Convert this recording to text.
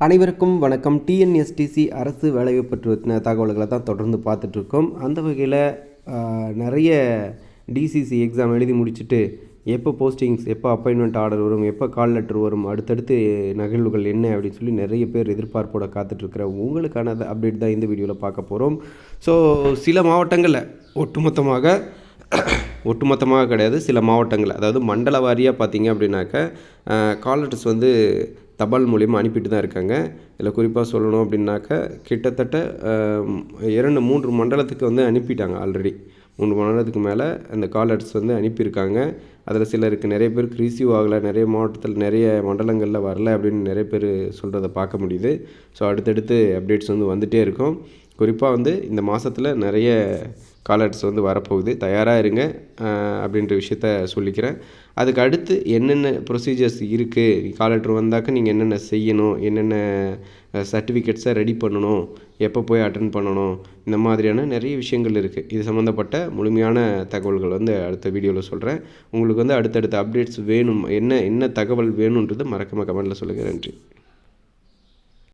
அனைவருக்கும் வணக்கம். டிஎன்எஸ்டிசி அரசு வேலைவாய்ப்பு பற்றின தகவல்களை தான் தொடர்ந்து பார்த்துட்ருக்கோம். அந்த வகையில் நிறைய டிசிசி எக்ஸாம் எழுதி முடிச்சுட்டு எப்போ போஸ்டிங்ஸ், எப்போ அப்பாயின்மெண்ட் ஆர்டர் வரும், எப்போ கால் லெட்டர் வரும், அடுத்தடுத்து நகழ்வுகள் என்ன அப்படின்னு சொல்லி நிறைய பேர் எதிர்பார்ப்போட காத்துட்ருக்கிற உங்களுக்கான அப்டேட் தான் இந்த வீடியோவில் பார்க்க போகிறோம். ஸோ சில மாவட்டங்களில் ஒட்டுமொத்தமாக கிடையாது, சில மாவட்டங்கள், அதாவது மண்டல வாரியாக பார்த்திங்க அப்படின்னாக்க கால் லெட்டர்ஸ் தபால் மூலியமாக அனுப்பிட்டு தான் இருக்காங்க. இதில் குறிப்பாக சொல்லணும் அப்படின்னாக்க கிட்டத்தட்ட 2-3 மண்டலத்துக்கு அனுப்பிட்டாங்க. ஆல்ரெடி 3 மண்டலத்துக்கு மேலே அந்த கால் லெட்டர்ஸ் அனுப்பியிருக்காங்க. அதில் சிலருக்கு நிறைய பேருக்கு ரிசீவ் ஆகலை, நிறைய மாவட்டத்தில் நிறைய மண்டலங்களில் வரல அப்படின்னு நிறைய பேர் சொல்கிறத பார்க்க முடியுது. ஸோ அடுத்தடுத்து அப்டேட்ஸ் வந்துகிட்டே இருக்கும். குறிப்பாக இந்த மாதத்தில் நிறைய கால் லெட்டர்ஸ் வரப்போகுது, தயாராக இருங்க அப்படின்ற விஷயத்த சொல்லிக்கிறேன். அதுக்கு அடுத்து என்னென்ன ப்ரொசீஜர்ஸ் இருக்குது, கால் லெட்டர் வந்தாக்க நீங்கள் என்னென்ன செய்யணும், என்னென்ன சர்டிஃபிகேட்ஸை ரெடி பண்ணணும், எப்போ போய் அட்டென்ட் பண்ணணும், இந்த மாதிரியான நிறைய விஷயங்கள் இருக்குது. இது சம்மந்தப்பட்ட முழுமையான தகவல்கள் அடுத்த வீடியோவில் சொல்கிறேன். உங்களுக்கு அடுத்தடுத்த அப்டேட்ஸ் வேணும், என்ன தகவல் வேணுன்றது மறக்காமல் கமெண்ட்டில் சொல்லுங்கள். நன்றி.